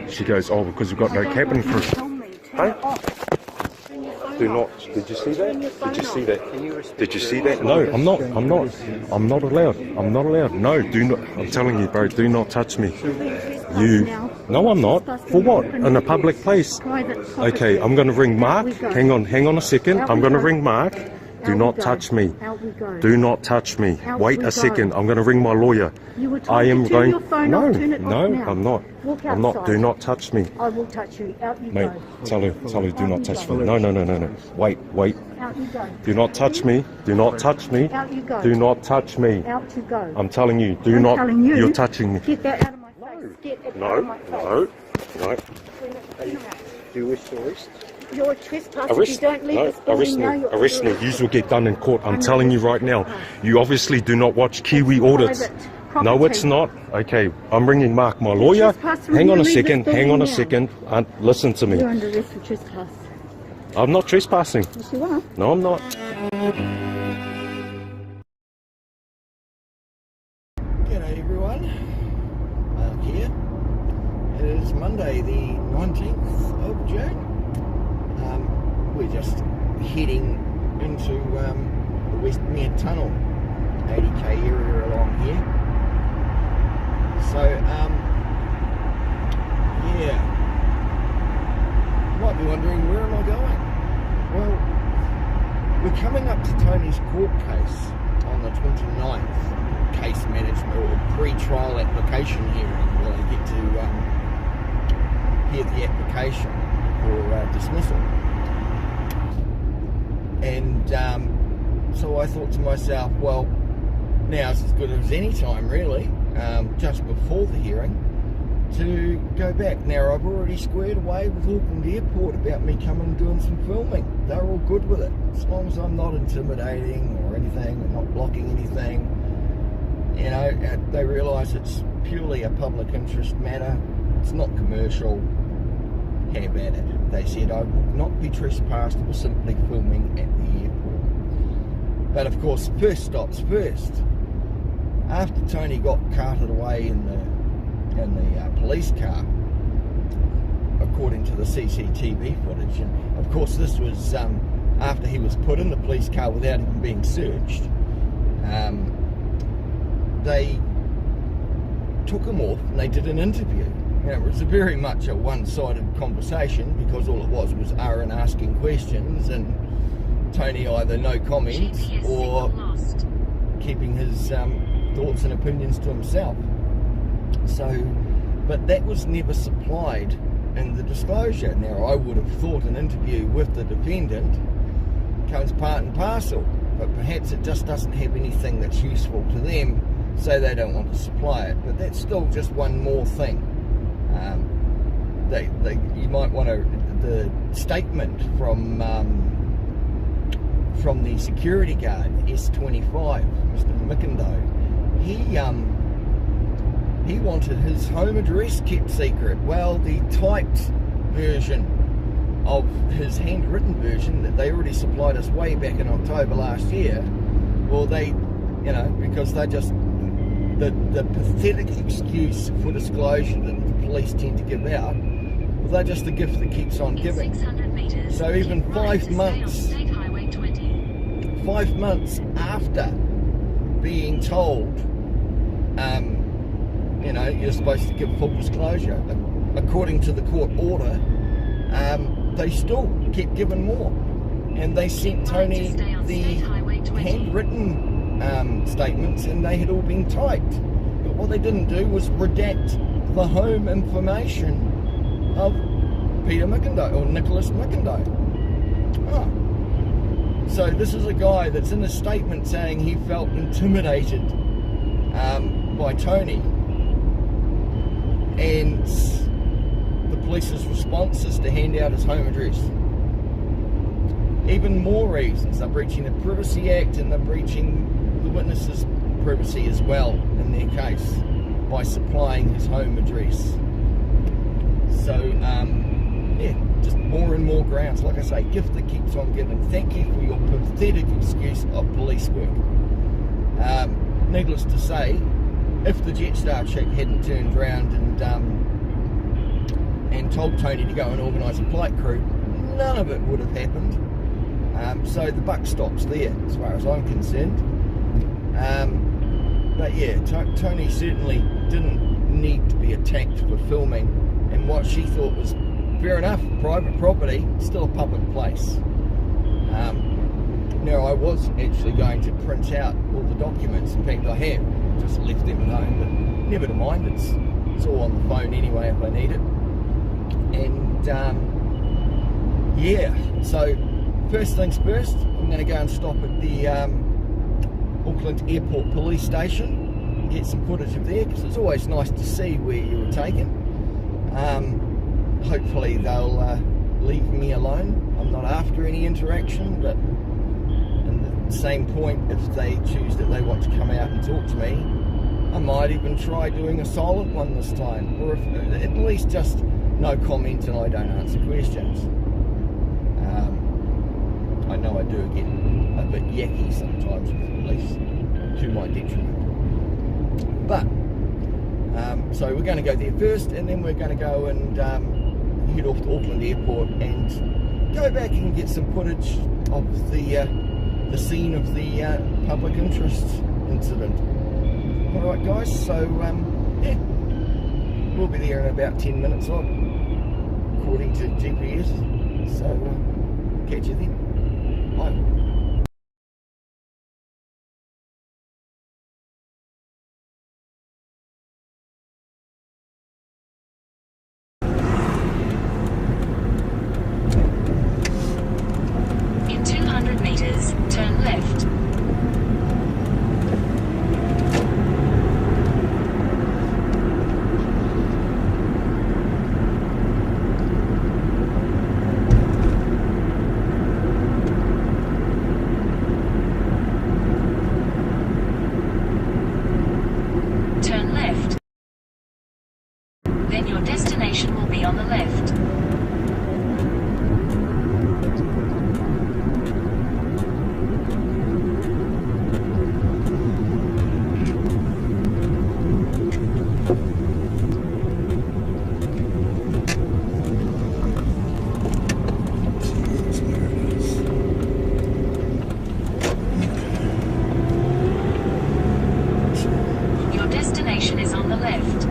She goes, oh, because we've got no cabin crew. Hey? Do not. Did you see that? Did you see that? Did you see that? No, I'm not. I'm not. I'm not allowed. I'm not allowed. No, do not. I'm telling you, bro. Do not touch me. You. No, I'm not. For what? In a public place. Okay, I'm going to ring Mark. Hang on a second. I'm going to ring Mark. Do not touch me. Do not touch me. Wait a second. I'm going to ring my lawyer. I am going. No, I'm not. I'm not. Do not touch me. I will touch you. Out you Mate, go. tell her, do not touch me. No. Wait. Out you go. Do not touch me. Do not touch me. Out you go. Do not touch me. Out you go. I'm telling you. Do not. You're touching me. Get that out of my face. Get it out of my face. No. Do you wish to arrest? You're a trespasser. If you don't leave this building now, you're Arrest me. You will get done in court. I'm telling you right now. You obviously do not watch Kiwi audits. No, it's not. Okay, I'm ringing Mark, my lawyer. Hang on a second. Listen to me. You're under arrest for trespass. I'm not trespassing. Yes, you are. No, I'm not. G'day everyone, Mark here. It is Monday the 19th of June. We're just heading into the Westmere Tunnel, 80k area along here. So, yeah, you might be wondering, where am I going? Well, we're coming up to Tony's court case on the 29th, case management or pre-trial application hearing, where I get to hear the application for dismissal. And so I thought to myself, well, now's as good as any time really, just before the hearing, to go back. Now I've already squared away with Auckland Airport about me coming and doing some filming. They're all good with it, as long as I'm not intimidating or anything, or not blocking anything. You know, they realise it's purely a public interest matter, it's not commercial. Have at it. They said I would not be trespassed or simply filming at the airport. But of course, first stops first. After Tony got carted away in the police car, according to the CCTV footage, and of course this was after he was put in the police car without even being searched, they took him off and they did an interview. It was very much a one-sided conversation, because all it was Aaron asking questions and Tony either no comment or keeping his thoughts and opinions to himself. So, but that was never supplied in the disclosure. Now I would have thought an interview with the defendant comes part and parcel, but perhaps it just doesn't have anything that's useful to them, so they don't want to supply it. But that's still just one more thing. You might want to, the statement from the security guard, S25, Mr. McIndoe, he wanted his home address kept secret. Well, the typed version of his handwritten version that they already supplied us way back in October last year, well, they, you know, because they just, the pathetic excuse for disclosure that the police tend to give out, well, they're just the gift that keeps on giving. So even 5 months, 5 months after being told, you know, you're supposed to give full disclosure, according to the court order, they still kept giving more. And they sent Tony the handwritten statements, and they had all been typed. But what they didn't do was redact the home information of Peter McIndoe, or Nicholas McIndoe. Oh. So this is a guy that's in a statement saying he felt intimidated by Tony, and the police's response is to hand out his home address. Even more reasons. They're breaching the Privacy Act, and they're breaching the witness's privacy as well in their case by supplying his home address. So yeah, just more and more grounds. Like I say, gift that keeps on giving. Thank you for your pathetic excuse of police work. Needless to say, if the Jetstar chick hadn't turned around and then told Tony to go and organise a flight crew, none of it would have happened. So the buck stops there, as far as I'm concerned. But yeah, Tony certainly didn't need to be attacked for filming in what she thought was, fair enough, private property, still a public place. Now, I was actually going to print out all the documents. In fact, I have just left them at home, but never mind, it's all on the phone anyway if I need it. And yeah, so first things first, I'm going to go and stop at the Auckland Airport police station and get some footage of there, because it's always nice to see where you were taken. Hopefully they'll leave me alone. I'm not after any interaction, but at the same point, if they choose that they want to come out and talk to me, I might even try doing a silent one this time, or if, at least just no comment and I don't answer questions. I know I do get a bit yucky sometimes with the police, to my detriment. But, so we're going to go there first, and then we're going to go and head off to Auckland Airport and go back and get some footage of the scene of the public interest incident. Alright guys, so yeah, we'll be there in about 10 minutes odd, according to GPS, so catch you then. Bye. In 200 meters, turn left. Turn left. Then your destination will be on the left. Your destination is on the left.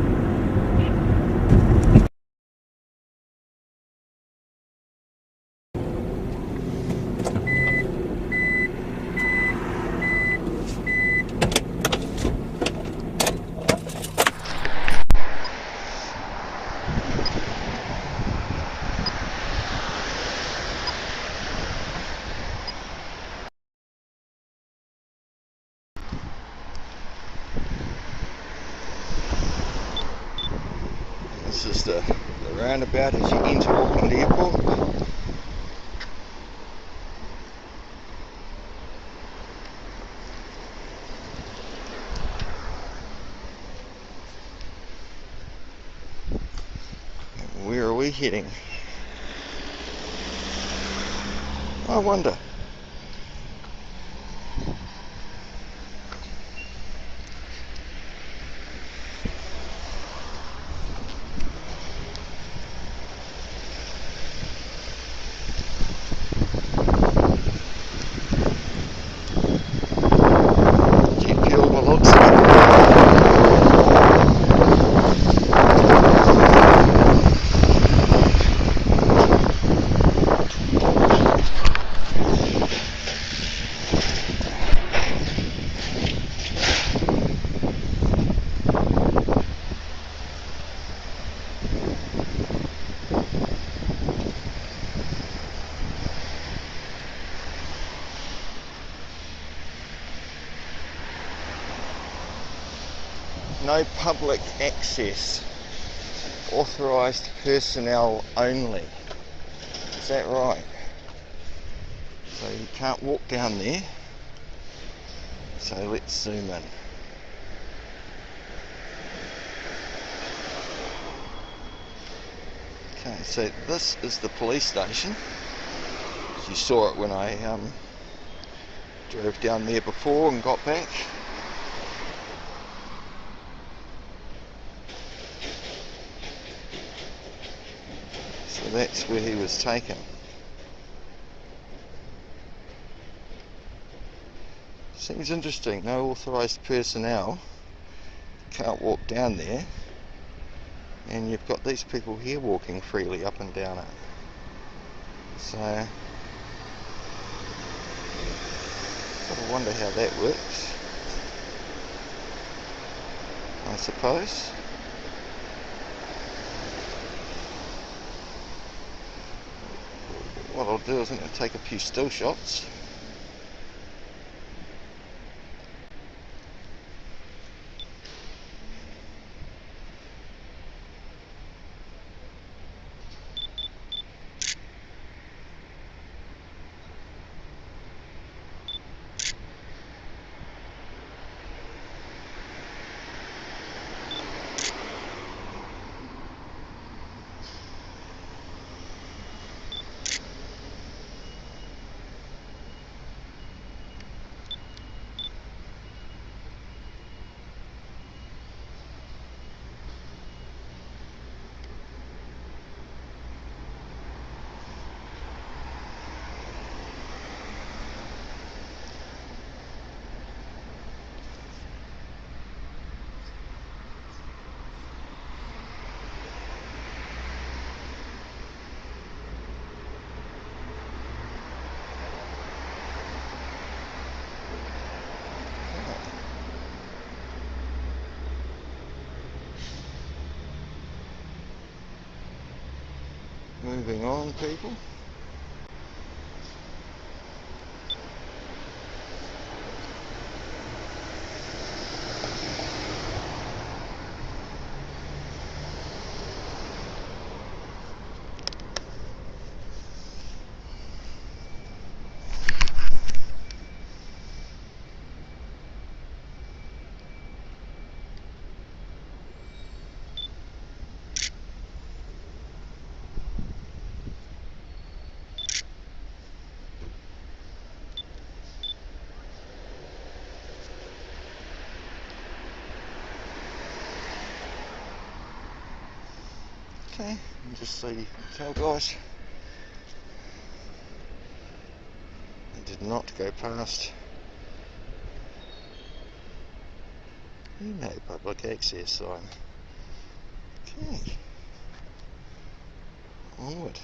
This is the roundabout as you enter Auckland Airport. And where are we heading? I wonder. No public access, authorised personnel only. Is that right? So you can't walk down there. So let's zoom in. Okay, so this is the police station. You saw it when I drove down there before and got back. So that's where he was taken. Seems interesting, no authorised personnel, can't walk down there, and you've got these people here walking freely up and down it. So, I wonder how that works, I suppose. What I'll do is I'm going to take a few still shots. Moving on, people. Okay, just so you can tell, guys, I did not go past no public access sign. Okay, onward.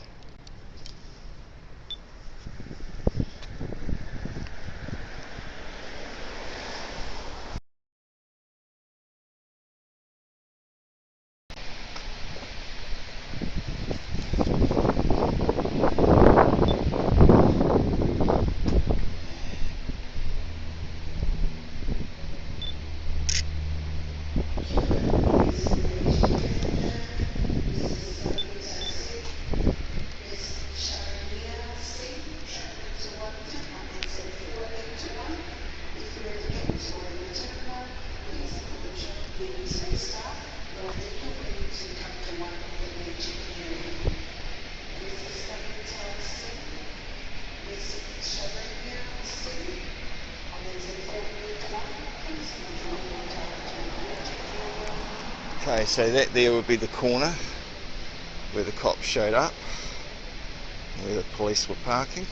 Okay, so that there would be the corner where the cops showed up, where the police were parking.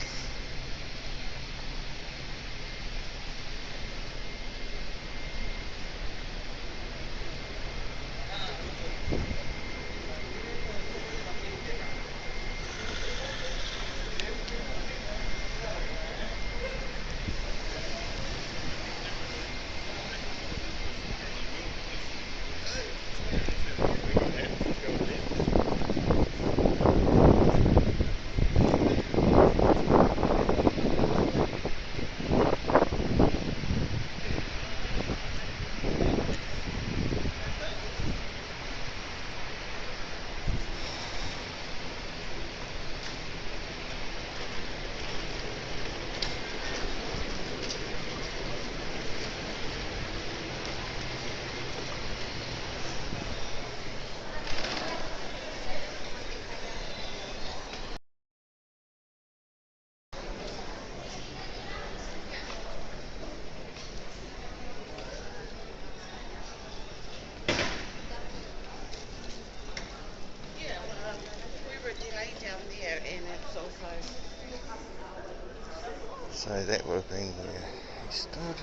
So that would have been where he stood.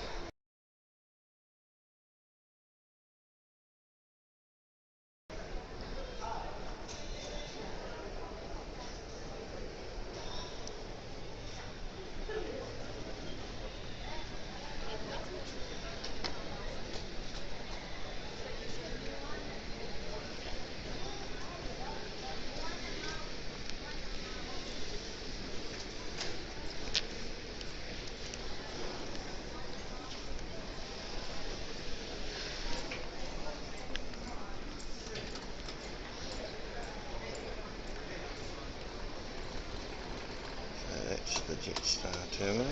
That's the Jetstar terminal.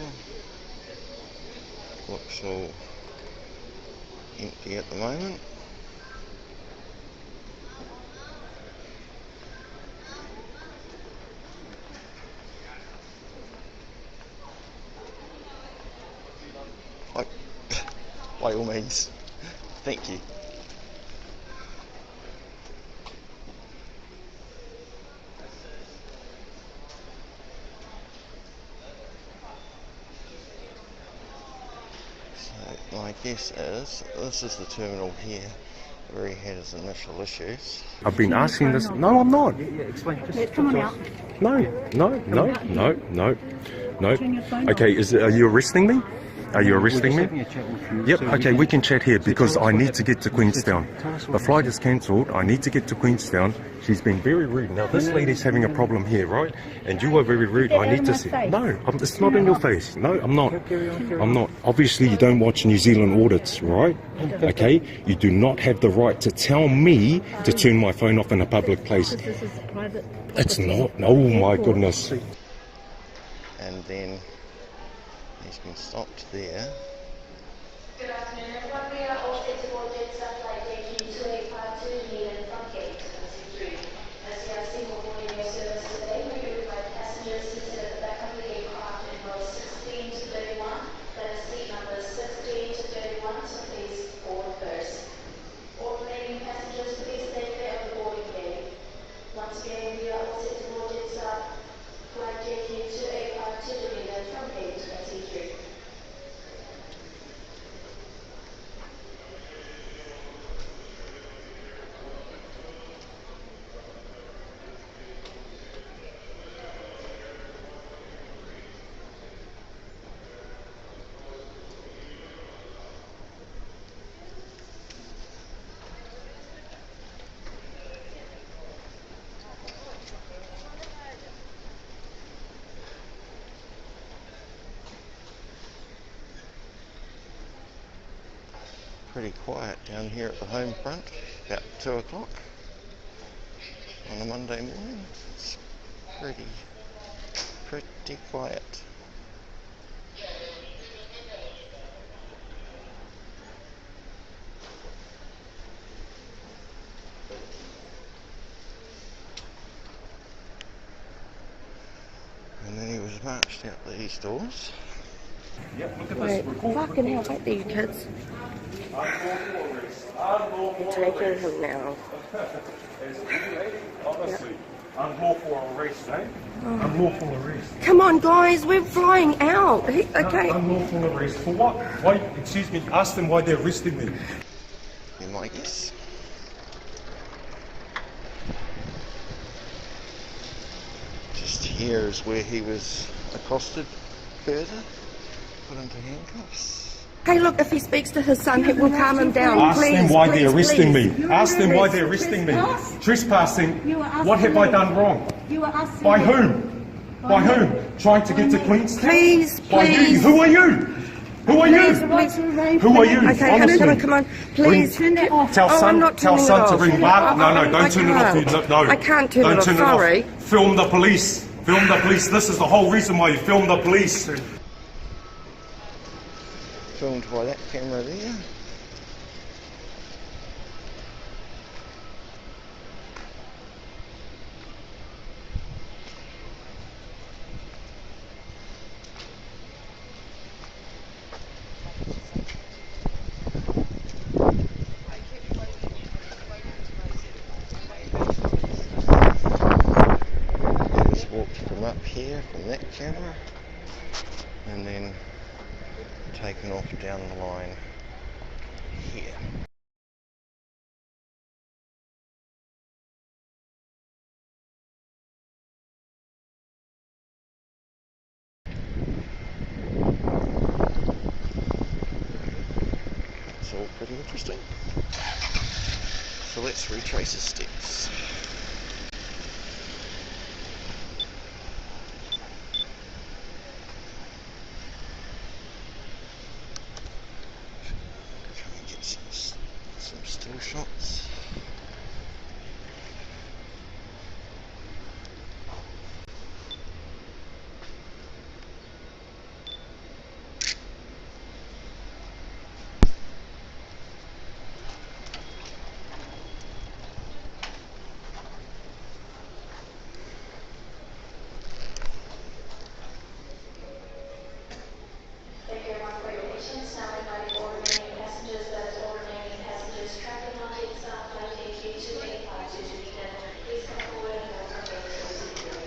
Looks all empty at the moment. By all means. Thank you. So my guess is this is the terminal here where he had his initial issues. I've been asking this. No, I'm not. Explain. Come on out. No. Okay, are you arresting me? Are you arresting me? Yep, okay, we can chat here because I need to get to Queenstown. The flight is cancelled, I need to get to Queenstown. She's been very rude. Now this lady's having a problem here, right? And you are very rude. I need to see. No, it's not in your face. No, I'm not. I'm not. Obviously you don't watch New Zealand audits, right? Okay, you do not have the right to tell me to turn my phone off in a public place. This is private. It's not. Oh my goodness. And then he's been stopped there. Good afternoon, everyone. We are all set to board Jetstar flight JQ2852 Needham from gate 23. As we are single boarding your service today, we would like passengers to sit at the back of the aircraft in rows 16 to 31. That is seat numbers 16 to 31, so please board first. All remaining passengers, please stay clear of the boarding gate. Once again, we are all set to board Jetstar flight JQ2852 Needham from gate 23. Pretty quiet down here at the home front, about 2 o'clock on a Monday morning. It's pretty quiet. And then he was marched out these doors. Yep, look at Wait, fucking hell, wait there, you kids. You're taking him now. Honestly, unlawful arrest, eh? Unlawful arrest. Come on, guys, we're flying out. Okay. Unlawful arrest for what? Why? Excuse me. Ask them why they're arresting me. You might guess. Just here is where he was accosted further, put into handcuffs. Hey, look, if he speaks to his son, it will calm him down. Ask Please, them why they're please, arresting please. me. Ask them why they're arresting me. Trespassing. What have I done wrong? You were asking By whom? By whom? Trying to get to Queenstown? Please, By please. who? Who are you? Who are you? Who are you? Okay, Honestly. come on, please. Turn it off. Tell son, I'm not tell turning son it to off. ring back. No, don't turn it off. can't. No, I can't turn don't it off, turn it sorry. off. Film the police. Film the police. This is the whole reason why you film the police. Filmed by that camera there. Just walked from up here from that camera, and then taken off down the line here. It's all pretty interesting. So let's retrace his steps. Try and get some still shots. Thank you everyone for your patience. Now inviting all remaining passengers, those all remaining passengers travelling on Jetstar flight AQ2852 to Dunedin, please come forward and welcome those who are secured.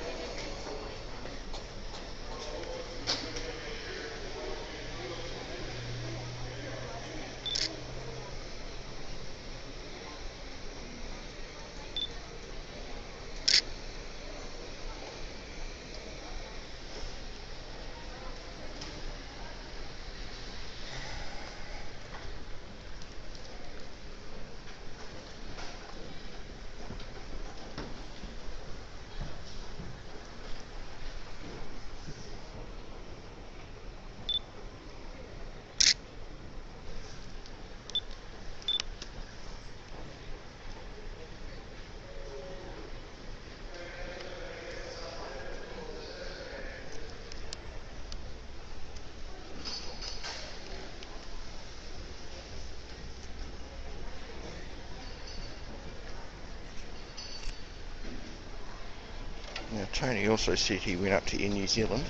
Now Tony also said he went up to Air New Zealand,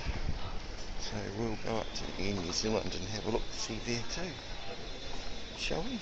so we'll go up to Air New Zealand and have a look see there too, shall we?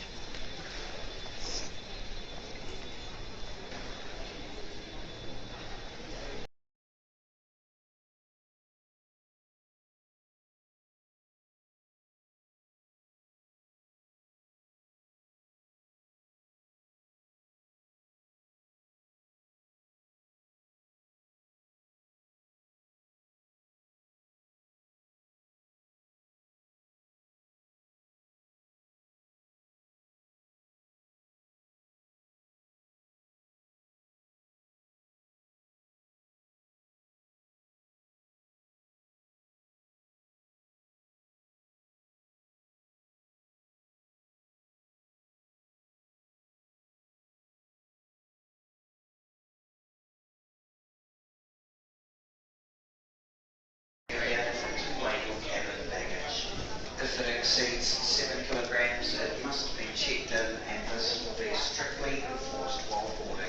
If it exceeds 7 kilograms, it must be checked in, and this will be strictly enforced while boarding.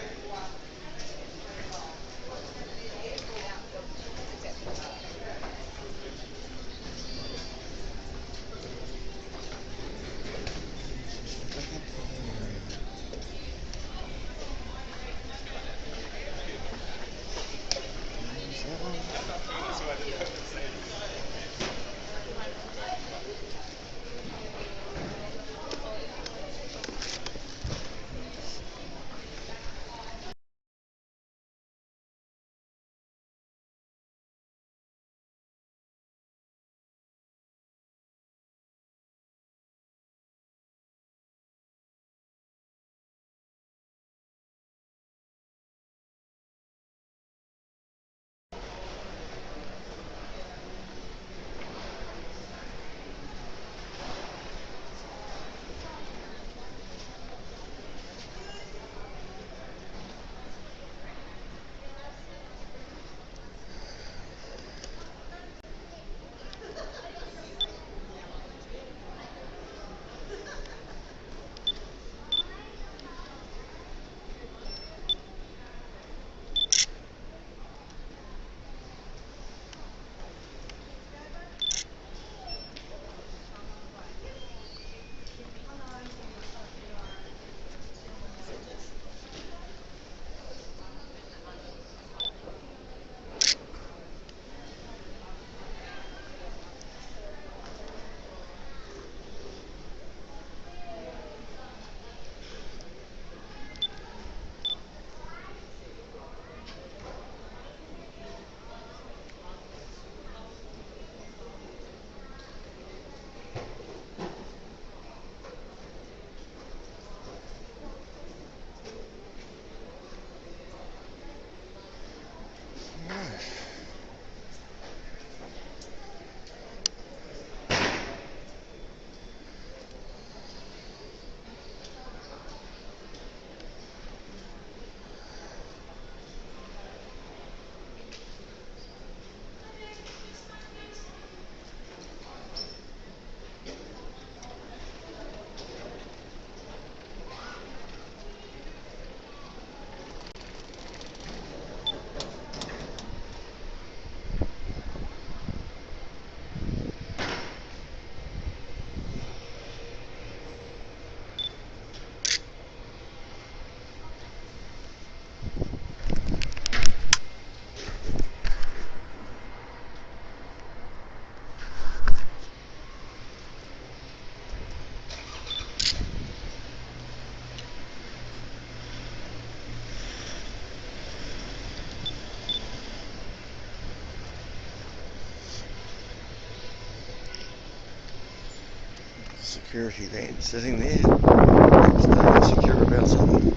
security lad sitting there, staying insecure about something.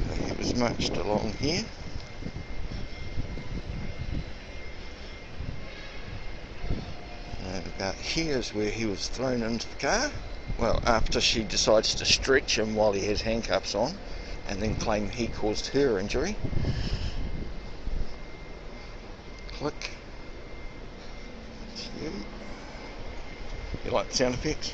So he was marched along here. And about here is where he was thrown into the car. Well, after she decides to stretch him while he has handcuffs on, and then claim he caused her injury. Click. That's you. You like the sound effects?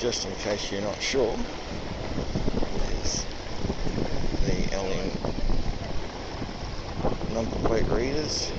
Just in case you're not sure, there's the LM number plate readers.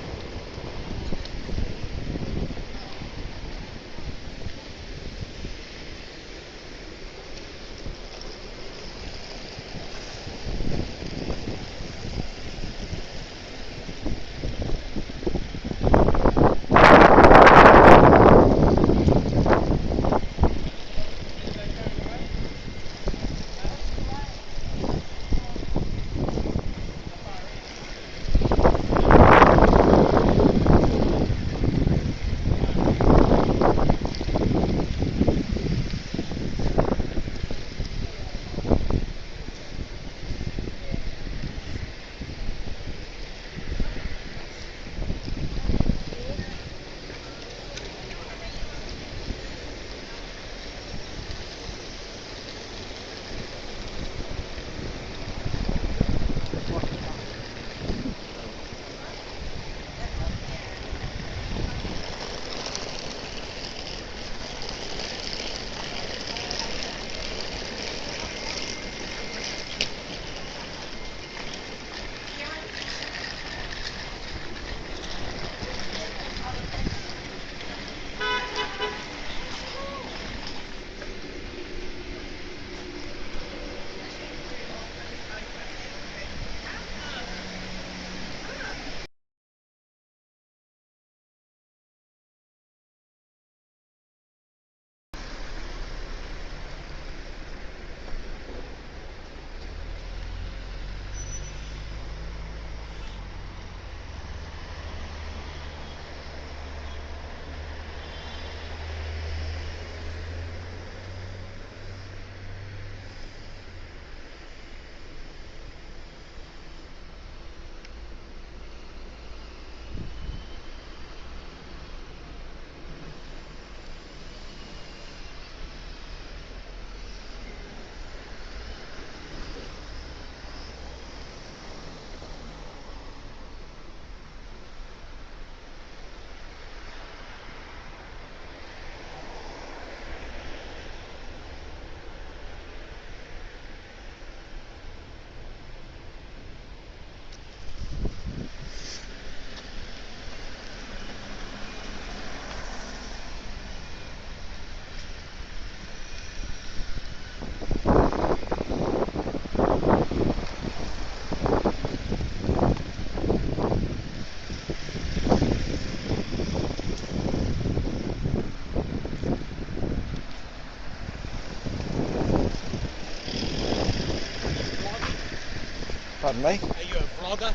Pardon me? Are you a vlogger?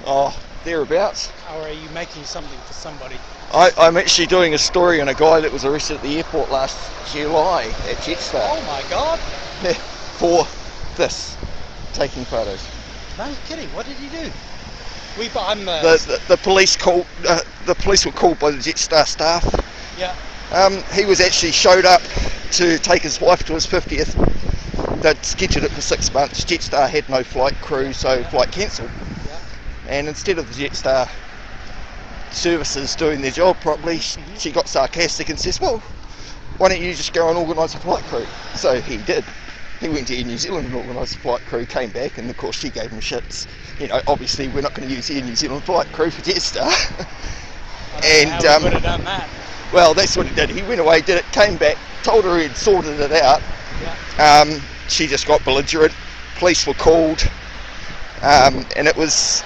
Oh, thereabouts. Or are you making something for somebody? I'm actually doing a story on a guy that was arrested at the airport last July at Jetstar. Oh my god! For this, taking photos. No kidding, what did he do? I'm The police called. The police were called by the Jetstar staff. yeah. He was actually showed up to take his wife to his 50th. They'd scheduled it for 6 months. Jetstar had no flight crew, so flight cancelled. Yeah. And instead of the Jetstar services doing their job properly, she got sarcastic and says, well, why don't you just go and organise a flight crew? So he did. He went to Air New Zealand and organised a flight crew, came back, and of course she gave him shits. You know, obviously we're not going to use Air New Zealand flight crew for Jetstar. I don't know how we would have done that. Well, that's what he did. He went away, did it, came back, told her he'd sorted it out. Yeah. She just got belligerent. Police were called, and it was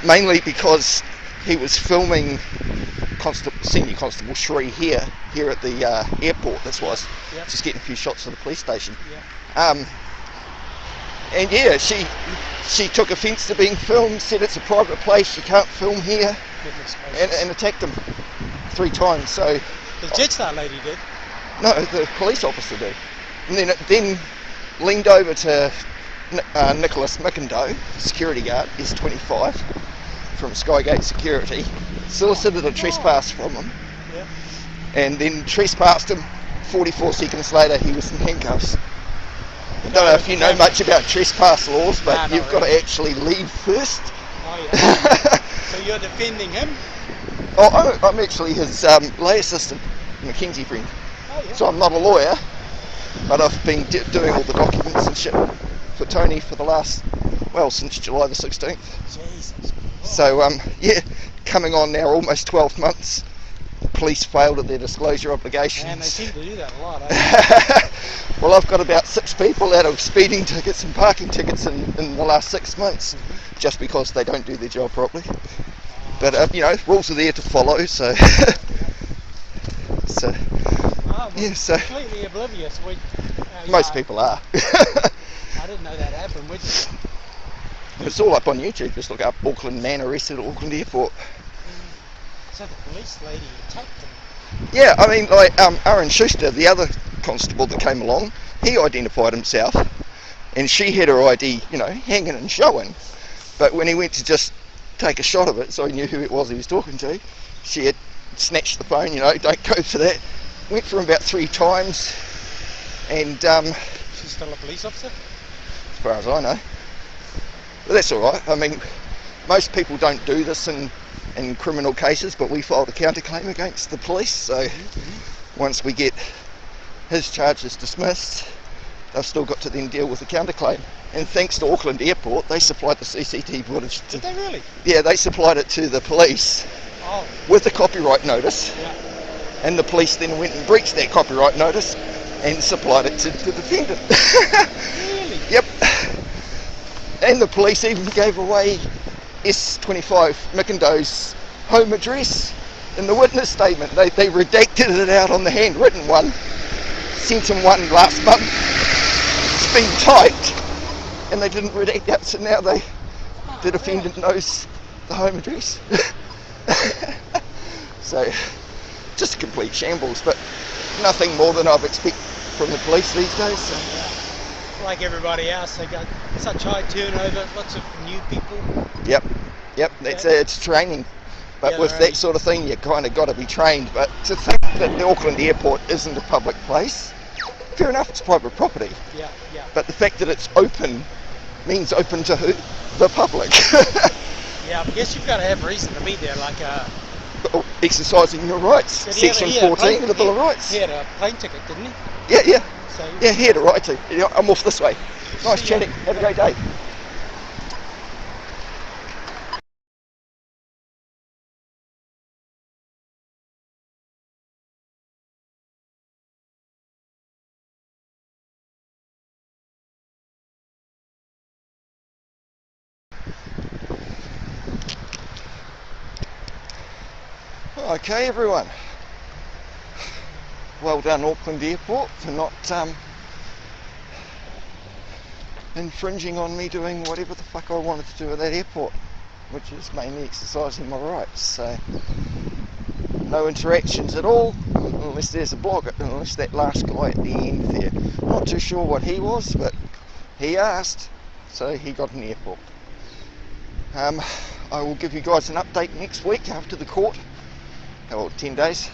mainly because he was filming Senior Constable Shree here at the airport. This was just getting a few shots of the police station. Yeah. And yeah, she took offence to being filmed. Said it's a private place, you can't film here, and attacked him 3 times. So the Jetstar lady did. no, the police officer did, and then leaned over to Nicholas Mickindo, security guard, S25 from Skygate Security, solicited a trespass from him, and then trespassed him. 44 seconds later he was in handcuffs. I don't know if you know much about trespass laws, but you've got to actually leave first. Oh yeah. So you're defending him? Oh, I'm actually his lay assistant, Mackenzie friend. Oh yeah. So I'm not a lawyer, but I've been doing all the documents and shit for Tony for the last, well, since July the 16th. Jesus. So yeah, coming on now almost 12 months. Police failed at their disclosure obligations. And they seem to do that a lot, eh? Well, I've got about 6 people out of speeding tickets and parking tickets in the last 6 months, just because they don't do their job properly. But you know, rules are there to follow, so yeah, so completely oblivious. most people are. I didn't know that happened. It's all up on YouTube. Just look up Auckland man arrested at Auckland Airport. So the police lady attacked him. Yeah, I mean, like Aaron Schuster, the other constable that came along, he identified himself, and she had her ID, you know, hanging and showing. But when he went to just take a shot of it, so he knew who it was he was talking to, she had snatched the phone, you know, don't go for that. Went for him about 3 times, and She's still a police officer? as far as I know. But that's all right. I mean, most people don't do this in criminal cases, but we filed a counterclaim against the police, so once we get his charges dismissed, they've still got to then deal with the counterclaim. And thanks to Auckland Airport, they supplied the CCTV footage. Did they really? Yeah, they supplied it to the police with a copyright notice, and the police then went and breached that copyright notice and supplied it to the defendant. Really? Yep. And the police even gave away S25 Mickindo's home address in the witness statement. They redacted it out on the handwritten one, sent him one last month. It's been typed, and they didn't redact out, so now the defendant knows the home address. So, just a complete shambles, but nothing more than I've expected from the police these days. So. Like everybody else, they got such high turnover, lots of new people. Yep, it's training. But with that sort of thing, you kind of got to be trained. But to think that the Auckland Airport isn't a public place, fair enough, it's private property. Yeah. But the fact that it's open means open to who? The public. Yeah, I guess you've got to have reason to be there, like exercising your rights. Section 14 of the Bill of Rights. He had a plane ticket, didn't he? Yeah. So, yeah, he had a right to. I'm off this way. Nice chatting. Have a great day. Okay, everyone. Well done, Auckland Airport, for not infringing on me doing whatever the fuck I wanted to do at that airport, which is mainly exercising my rights. So no interactions at all, unless there's a blogger, unless that last guy at the end there. Not too sure what he was, but he asked, so he got an airport. I will give you guys an update next week after the court, or 10 days,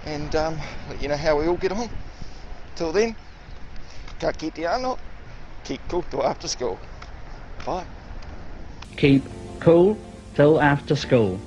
and let you know how we all get on. Till then, ka kite anō, keep cool till after school. Bye. Keep cool till after school.